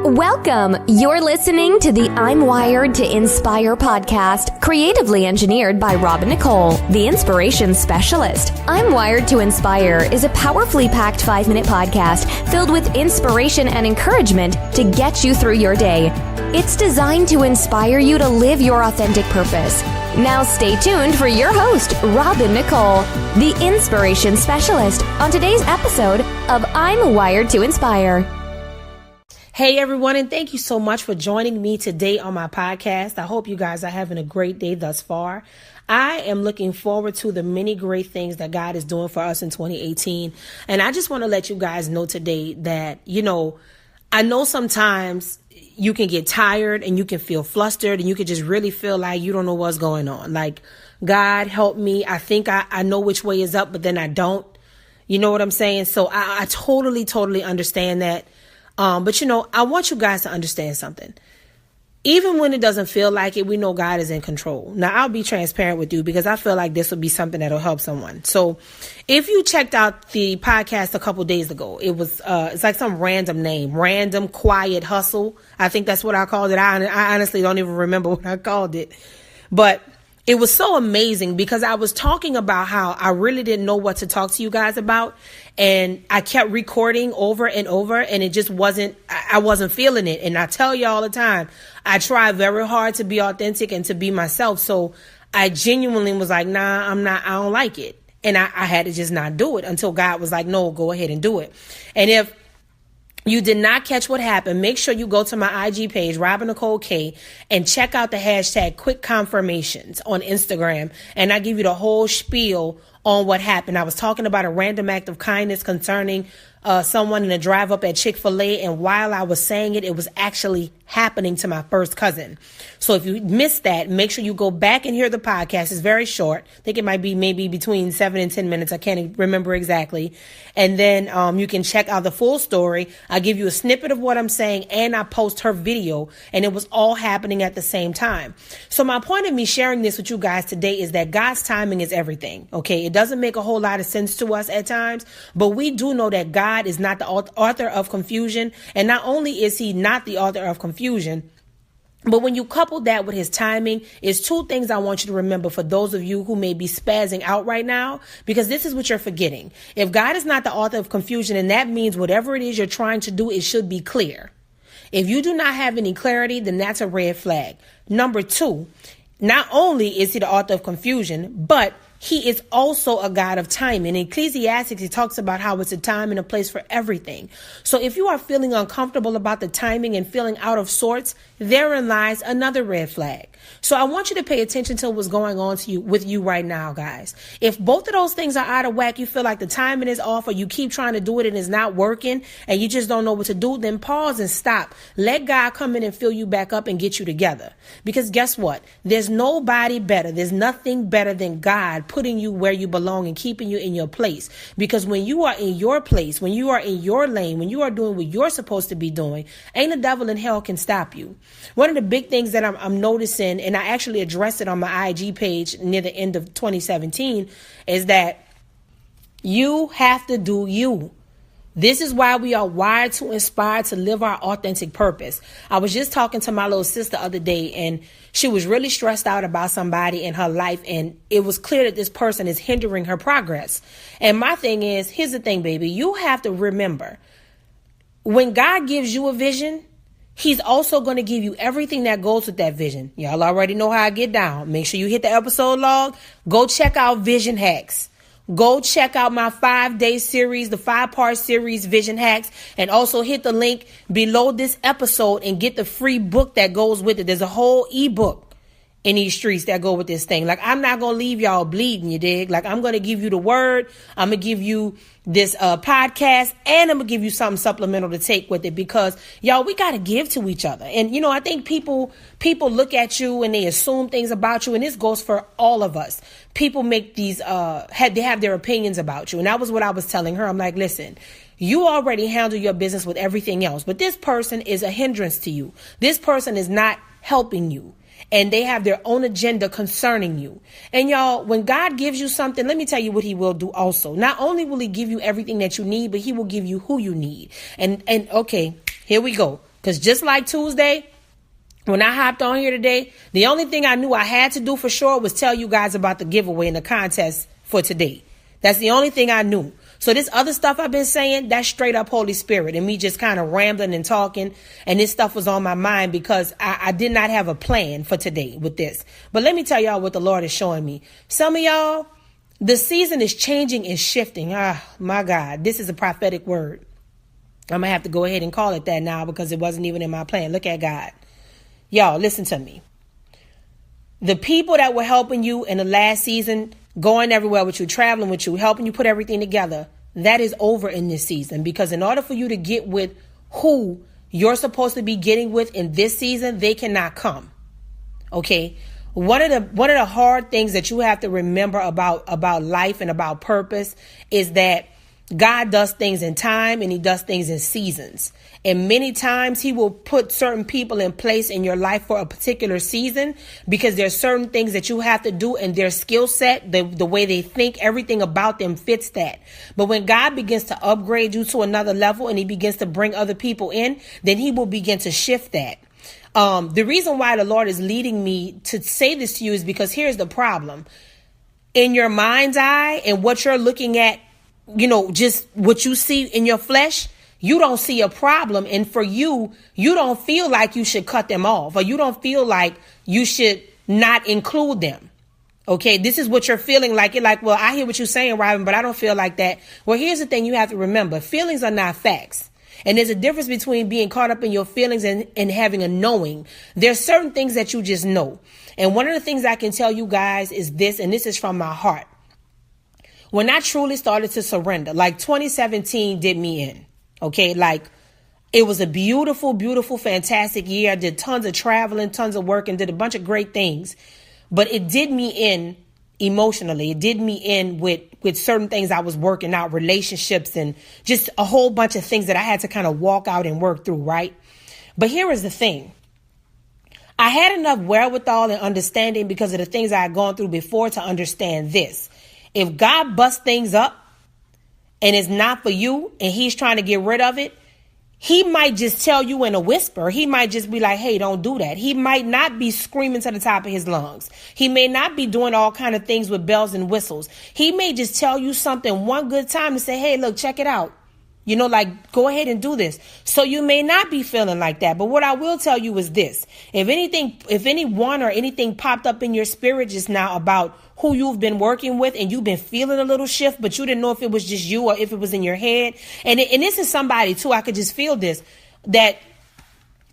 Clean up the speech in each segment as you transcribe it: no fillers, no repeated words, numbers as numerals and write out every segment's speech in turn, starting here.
Welcome. You're listening to the I'm Wired to Inspire podcast, creatively engineered by Nicole, the inspiration specialist. I'm Wired to Inspire is a powerfully packed 5-minute podcast filled with inspiration and encouragement to get you through your day. It's designed to inspire you to live your authentic purpose. Now stay tuned for your host, Nicole, the inspiration specialist, on today's episode of I'm Wired to Inspire. Hey everyone, and thank you so much for joining me today on my podcast. I hope you guys are having a great day thus far. I am looking forward to the many great things that God is doing for us in 2018. And I just want to let you guys know today that, I know sometimes you can get tired and you can feel flustered and you can just really feel like you don't know what's going on. Like, God help me. I think I know which way is up, but then I don't. You know what I'm saying? So I totally understand that. But I want you guys to understand something. Even when it doesn't feel like it, we know God is in control. Now, I'll be transparent with you because I feel like this will be something that'll help someone. So if you checked out the podcast a couple days ago, it was, it's like some random name, Random Quiet Hustle. I think that's what I called it. I honestly don't even remember what I called it, but it was so amazing because I was talking about how I really didn't know what to talk to you guys about. And I kept recording over and over and it just I wasn't feeling it. And I tell you all the time, I try very hard to be authentic and to be myself. So I genuinely was like, nah, I don't like it. And I had to just not do it until God was like, no, go ahead and do it. And if you did not catch what happened, make sure you go to my IG page, robinicolek, and check out the hashtag quick confirmations on Instagram. And I give you the whole spiel on what happened. I was talking about a random act of kindness concerning someone in a drive up at Chick-fil-A. And while I was saying it, it was actually happening to my first cousin. So if you missed that, make sure you go back and hear the podcast. It's very short. I think it might be maybe between 7 and 10 minutes. I can't remember exactly. And then you can check out the full story. I give you a snippet of what I'm saying and I post her video, and it was all happening at the same time. So my point of me sharing this with you guys today is that God's timing is everything. Okay. It doesn't make a whole lot of sense to us at times, but we do know that God is not the author of confusion. And not only is he not the author of confusion, but when you couple that with his timing, is two things I want you to remember for those of you who may be spazzing out right now, because this is what you're forgetting. If God is not the author of confusion, and that means whatever it is you're trying to do, it should be clear. If you do not have any clarity, then that's a red flag. Number two, not only is he the author of confusion, but he is also a God of timing. In Ecclesiastes, he talks about how it's a time and a place for everything. So if you are feeling uncomfortable about the timing and feeling out of sorts, therein lies another red flag. So I want you to pay attention to what's going on with you right now, guys. If both of those things are out of whack, you feel like the timing is off, or you keep trying to do it and it's not working and you just don't know what to do, then pause and stop. Let God come in and fill you back up and get you together. Because guess what? There's nobody better. There's nothing better than God putting you where you belong and keeping you in your place. Because when you are in your place, when you are in your lane, when you are doing what you're supposed to be doing, ain't a devil in hell can stop you. One of the big things that I'm noticing, and I actually addressed it on my IG page near the end of 2017, is that you have to do you. This is why we are wired to inspire to live our authentic purpose. I was just talking to my little sister the other day, and she was really stressed out about somebody in her life, and it was clear that this person is hindering her progress. And my thing is, here's the thing, baby, you have to remember, when God gives you a vision, he's also going to give you everything that goes with that vision. Y'all already know how I get down. Make sure you hit the episode log. Go check out Vision Hacks. Go check out my 5-day series, the 5-part series, Vision Hacks, and also hit the link below this episode and get the free book that goes with it. There's a whole ebook in these streets that go with this thing. Like, I'm not going to leave y'all bleeding, you dig? Like, I'm going to give you the word. I'm going to give you this podcast, and I'm going to give you something supplemental to take with it, because y'all, we got to give to each other. And, I think people look at you and they assume things about you. And this goes for all of us. People make these, they have their opinions about you. And that was what I was telling her. I'm like, listen, you already handle your business with everything else, but this person is a hindrance to you. This person is not helping you. And they have their own agenda concerning you. And y'all, when God gives you something, let me tell you what he will do also. Not only will he give you everything that you need, but he will give you who you need. And okay, here we go. Because just like Tuesday, when I hopped on here today, the only thing I knew I had to do for sure was tell you guys about the giveaway and the contest for today. That's the only thing I knew. So this other stuff I've been saying, that's straight up Holy Spirit and me just kind of rambling and talking. And this stuff was on my mind because I did not have a plan for today with this. But let me tell y'all what the Lord is showing me. Some of y'all, the season is changing and shifting. Ah, my God, this is a prophetic word. I'm going to have to go ahead and call it that now because it wasn't even in my plan. Look at God. Y'all, listen to me. The people that were helping you in the last season, going everywhere with you, traveling with you, helping you put everything together, that is over in this season. Because in order for you to get with who you're supposed to be getting with in this season, they cannot come. Okay. One of the hard things that you have to remember about life and about purpose is that God does things in time and he does things in seasons. And many times he will put certain people in place in your life for a particular season because there's certain things that you have to do and their skill set, the way they think, everything about them fits that. But when God begins to upgrade you to another level and he begins to bring other people in, then he will begin to shift that. The reason why the Lord is leading me to say this to you is because here's the problem. In your mind's eye and what you're looking at, you know, just what you see in your flesh, you don't see a problem. And for you, you don't feel like you should cut them off or you don't feel like you should not include them. OK, this is what you're feeling like. You're like, well, I hear what you're saying, Robin, but I don't feel like that. Well, here's the thing you have to remember. Feelings are not facts. And there's a difference between being caught up in your feelings and having a knowing. There's certain things that you just know. And one of the things I can tell you guys is this, and this is from my heart. When I truly started to surrender, like 2017 did me in. OK, like it was a beautiful, beautiful, fantastic year. I did tons of traveling, tons of work and did a bunch of great things. But it did me in emotionally. It did me in with certain things I was working out, relationships and just a whole bunch of things that I had to kind of walk out and work through. Right. But here is the thing. I had enough wherewithal and understanding because of the things I had gone through before to understand this. If God busts things up and it's not for you and he's trying to get rid of it, he might just tell you in a whisper. He might just be like, hey, don't do that. He might not be screaming to the top of his lungs. He may not be doing all kind of things with bells and whistles. He may just tell you something one good time to say, hey, look, check it out. You know, like, go ahead and do this. So you may not be feeling like that. But what I will tell you is this. If anyone or anything popped up in your spirit just now about who you've been working with and you've been feeling a little shift, but you didn't know if it was just you or if it was in your head. And this is somebody, too, I could just feel this, that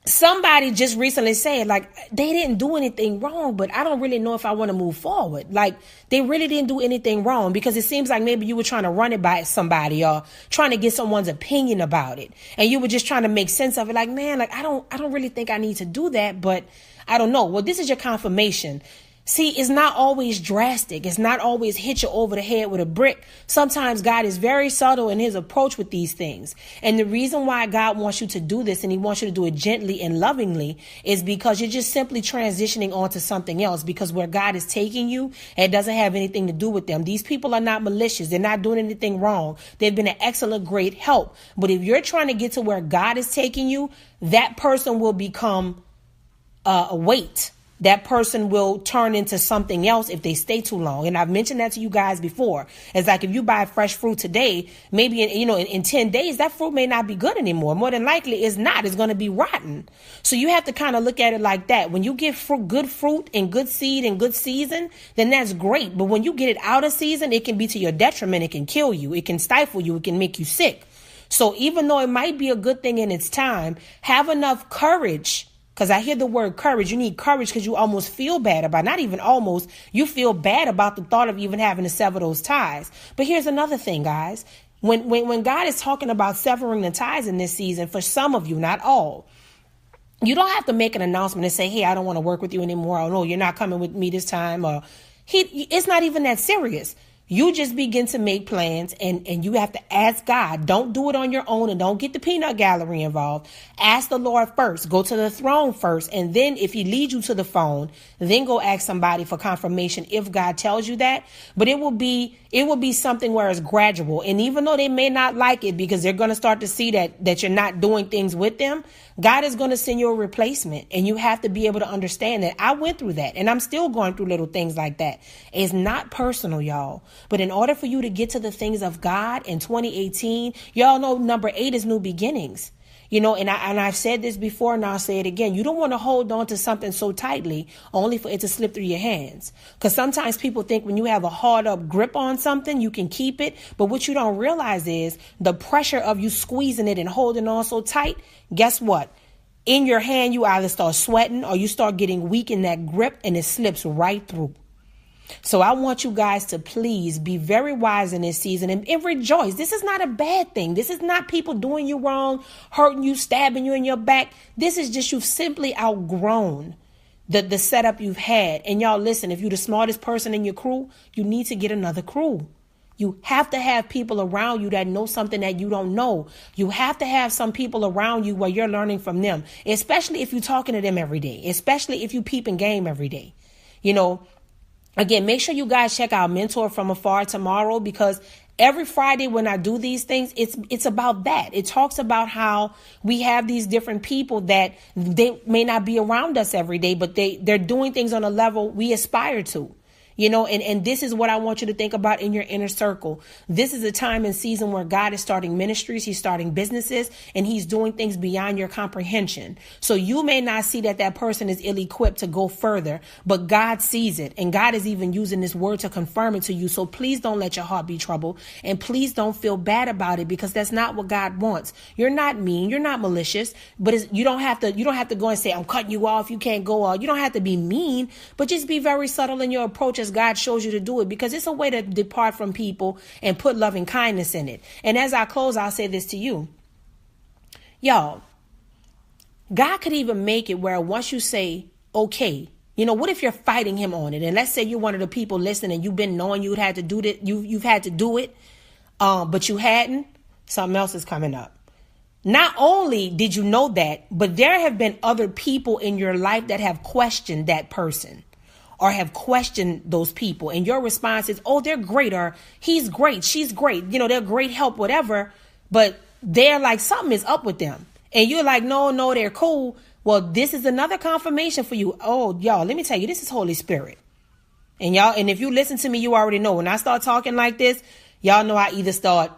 somebody just recently said, like, they didn't do anything wrong, but I don't really know if I want to move forward. Like, they really didn't do anything wrong because it seems like maybe you were trying to run it by somebody or trying to get someone's opinion about it. And you were just trying to make sense of it. Like, man, like, I don't really think I need to do that, but I don't know. Well, this is your confirmation. See, it's not always drastic. It's not always hit you over the head with a brick. Sometimes God is very subtle in his approach with these things. And the reason why God wants you to do this and he wants you to do it gently and lovingly is because you're just simply transitioning onto something else, because where God is taking you, it doesn't have anything to do with them. These people are not malicious. They're not doing anything wrong. They've been an excellent, great help. But if you're trying to get to where God is taking you, that person will become a weight. That person will turn into something else if they stay too long. And I've mentioned that to you guys before. It's like if you buy fresh fruit today, maybe in 10 days, that fruit may not be good anymore. More than likely it's not. It's going to be rotten. So you have to kind of look at it like that. When you get good fruit and good seed and good season, then that's great. But when you get it out of season, it can be to your detriment. It can kill you. It can stifle you. It can make you sick. So even though it might be a good thing in its time, have enough courage. Because I hear the word courage. You need courage because you almost feel bad about, not even almost, you feel bad about the thought of even having to sever those ties. But here's another thing, guys. When God is talking about severing the ties in this season, for some of you, not all, you don't have to make an announcement and say, hey, I don't want to work with you anymore. Or no, you're not coming with me this time. Or it's not even that serious. You just begin to make plans and you have to ask God. Don't do it on your own and don't get the peanut gallery involved. Ask the Lord first. Go to the throne first. And then if he leads you to the phone, then go ask somebody for confirmation if God tells you that. But it will be something where it's gradual. And even though they may not like it because they're going to start to see that you're not doing things with them, God is going to send you a replacement, and you have to be able to understand that. I went through that, and I'm still going through little things like that. It's not personal, y'all. But in order for you to get to the things of God in 2018, y'all know number 8 is new beginnings. And I've said this before, and I'll say it again. You don't want to hold on to something so tightly only for it to slip through your hands. Because sometimes people think when you have a hard up grip on something, you can keep it. But what you don't realize is the pressure of you squeezing it and holding on so tight. Guess what? In your hand, you either start sweating or you start getting weak in that grip, and it slips right through. So I want you guys to please be very wise in this season and rejoice. This is not a bad thing. This is not people doing you wrong, hurting you, stabbing you in your back. This is just you've simply outgrown the setup you've had. And y'all, listen, if you're the smartest person in your crew, you need to get another crew. You have to have people around you that know something that you don't know. You have to have some people around you where you're learning from them, especially if you're talking to them every day, especially if you peeping game every day. Again, make sure you guys check out Mentor from Afar tomorrow, because every Friday when I do these things, it's about that. It talks about how we have these different people that they may not be around us every day, but they're doing things on a level we aspire to. And this is what I want you to think about in your inner circle. This is a time and season where God is starting ministries. He's starting businesses, and he's doing things beyond your comprehension. So you may not see that person is ill-equipped to go further, but God sees it. And God is even using this word to confirm it to you. So please don't let your heart be troubled, and please don't feel bad about it, because that's not what God wants. You're not mean. You're not malicious, but you don't have to go and say, I'm cutting you off. You can't go off. You don't have to be mean, but just be very subtle in your approach as God shows you to do it, because it's a way to depart from people and put loving kindness in it. And as I close, I'll say this to you. Y'all, God could even make it where once you say, okay, what if you're fighting him on it? And let's say you're one of the people listening and you've been knowing you've had to do it, you've had to do it, but you hadn't, something else is coming up. Not only did you know that, but there have been other people in your life that have questioned that person, or have questioned those people. And your response is, oh, they're great, or he's great, she's great, they're great help, whatever. But they're like, something is up with them. And you're like, no, they're cool. Well, this is another confirmation for you. Oh, y'all, let me tell you, this is Holy Spirit. And if you listen to me, you already know when I start talking like this, y'all know I either start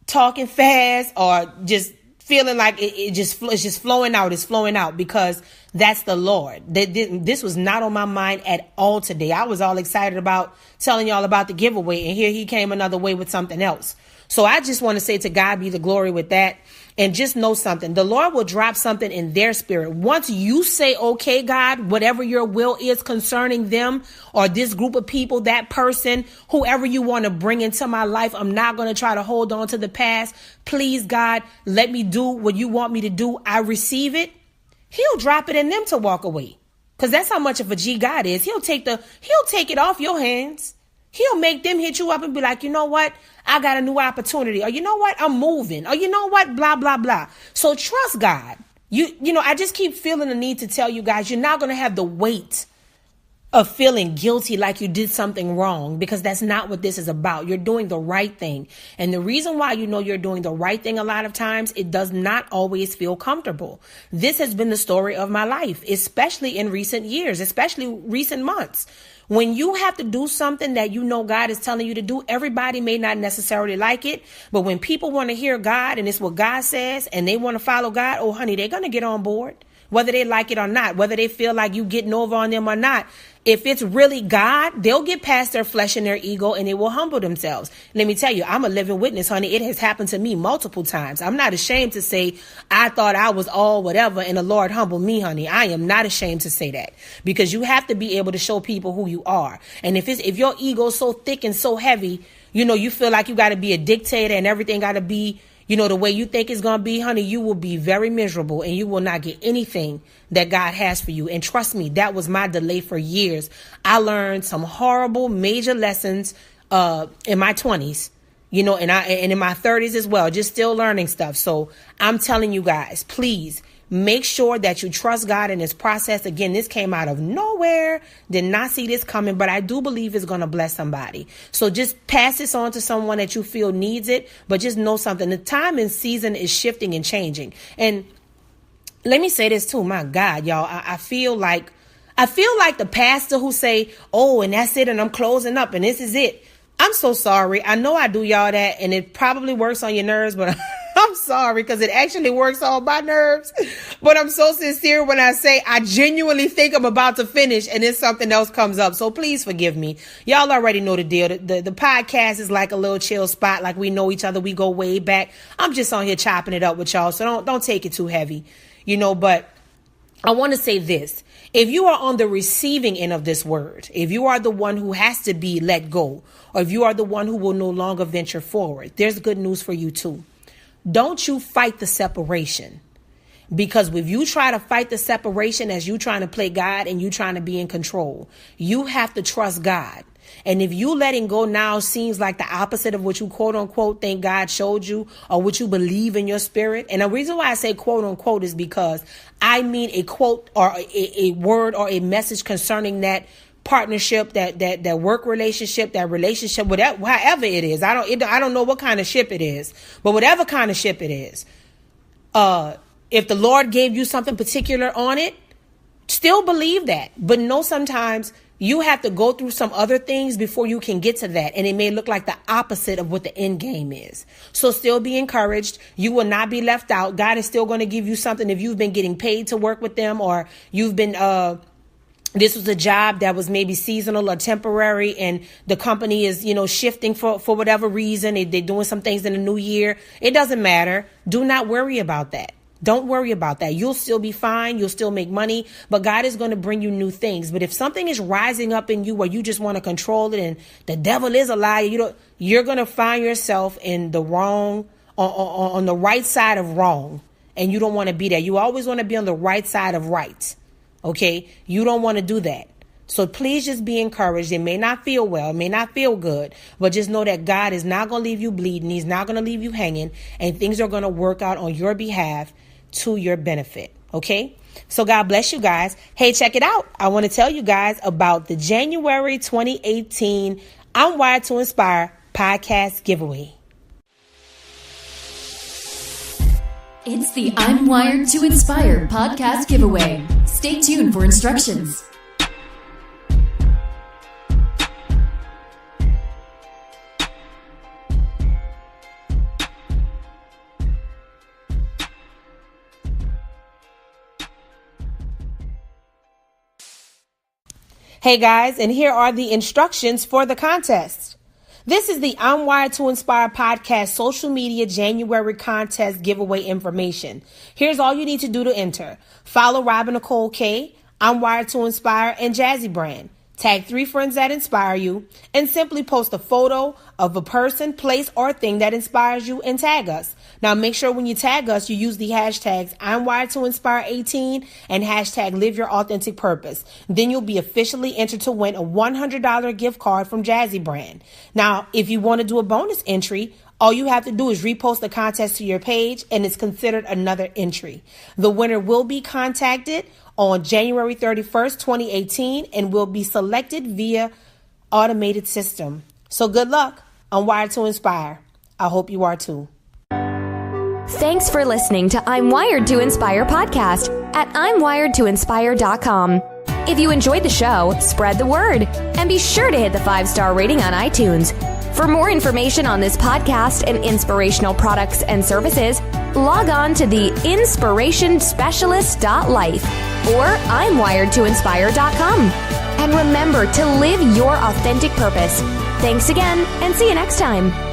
talking fast or just feeling like it's just flowing out. It's flowing out because that's the Lord. This was not on my mind at all today. I was all excited about telling y'all about the giveaway, and here he came another way with something else. So I just want to say to God be the glory with that. And just know something. The Lord will drop something in their spirit. Once you say, okay, God, whatever your will is concerning them or this group of people, that person, whoever you want to bring into my life, I'm not going to try to hold on to the past. Please, God, let me do what you want me to do. I receive it. He'll drop it in them to walk away. Because that's how much of a G God is. He'll take it off your hands. He'll make them hit you up and be like, you know what? I got a new opportunity. Or you know what? I'm moving. Or you know what? Blah, blah, blah. So trust God. I just keep feeling the need to tell you guys, you're not going to have the weight of feeling guilty like you did something wrong, because that's not what this is about. You're doing the right thing. And the reason why you're doing the right thing a lot of times, it does not always feel comfortable. This has been the story of my life, especially in recent years, especially recent months. When you have to do something that God is telling you to do, everybody may not necessarily like it. But when people want to hear God and it's what God says and they want to follow God, oh, honey, they're going to get on board, whether they like it or not, whether they feel like you getting over on them or not. If it's really God, they'll get past their flesh and their ego and they will humble themselves. Let me tell you, I'm a living witness, honey. It has happened to me multiple times. I'm not ashamed to say I thought I was all whatever and the Lord humbled me, honey. I am not ashamed to say that, because you have to be able to show people who you are. And if your ego is so thick and so heavy, you feel like you got to be a dictator and everything got to be the way you think it's going to be, honey, you will be very miserable and you will not get anything that God has for you. And trust me, that was my delay for years. I learned some horrible major lessons in my 20s, and in my 30s as well, just still learning stuff. So I'm telling you guys, please make sure that you trust God in this process. Again, this came out of nowhere. Did not see this coming, but I do believe it's going to bless somebody. So just pass this on to someone that you feel needs it. But just know something. The time and season is shifting and changing. And let me say this too. My God, y'all, I feel like the pastor who say, oh, and that's it, and I'm closing up, and this is it. I'm so sorry. I know I do y'all that, and it probably works on your nerves, but I'm sorry, because it actually works on my nerves. But I'm so sincere when I say I genuinely think I'm about to finish, and then something else comes up. So please forgive me. Y'all already know the deal. The podcast is like a little chill spot. Like, we know each other. We go way back. I'm just on here chopping it up with y'all. So don't take it too heavy, but I want to say this. If you are on the receiving end of this word, if you are the one who has to be let go, or if you are the one who will no longer venture forward, there's good news for you too. Don't you fight the separation. Because if you try to fight the separation as you trying to play God and you trying to be in control, you have to trust God. And if you letting go now seems like the opposite of what you quote unquote think God showed you, or what you believe in your spirit. And the reason why I say quote unquote is because I mean a quote or a word or a message concerning that partnership, that work relationship, that relationship, whatever, however it is. I don't know what kind of ship it is, but whatever kind of ship it is, if the Lord gave you something particular on it, still believe that. But know sometimes you have to go through some other things before you can get to that. And it may look like the opposite of what the end game is. So still be encouraged. You will not be left out. God is still going to give you something if you've been getting paid to work with them, or you've been, this was a job that was maybe seasonal or temporary, and the company is, shifting for whatever reason. They're doing some things in the new year. It doesn't matter. Do not worry about that. Don't worry about that. You'll still be fine. You'll still make money, but God is going to bring you new things. But if something is rising up in you where you just want to control it, and the devil is a liar, you're going to find yourself in the wrong, on the right side of wrong. And you don't want to be there. You always want to be on the right side of right. Okay. You don't want to do that. So please just be encouraged. It may not feel well, it may not feel good, but just know that God is not going to leave you bleeding. He's not going to leave you hanging, and things are going to work out on your behalf to your benefit. Okay. So God bless you guys. Hey, check it out. I want to tell you guys about the January 2018 I'm Wired to Inspire podcast giveaway. It's the I'm Wired to Inspire podcast giveaway. Stay tuned for instructions. Hey guys, and here are the instructions for the contest. This is the I'm Wired to Inspire podcast social media January contest giveaway information. Here's all you need to do to enter. Follow Nicole K, I'm Wired to Inspire, and Jazzy Brand. Tag 3 friends that inspire you, and simply post a photo of a person, place, or thing that inspires you and tag us. Now make sure when you tag us, you use the hashtags I'm Wired to Inspire 18 and hashtag Live Your Authentic Purpose. Then you'll be officially entered to win a $100 gift card from Jazzy Brand. Now, if you want to do a bonus entry, all you have to do is repost the contest to your page, and it's considered another entry. The winner will be contacted on January 31st, 2018, and will be selected via automated system. So good luck. I'm Wired to Inspire. I hope you are too. Thanks for listening to I'm Wired to Inspire podcast at I'mWiredToInspire.com. If you enjoyed the show, spread the word, and be sure to hit the 5-star rating on iTunes. For more information on this podcast and inspirational products and services, log on to the inspirationspecialist.life or I'mWiredToInspire.com. And remember to live your authentic purpose. Thanks again, and see you next time.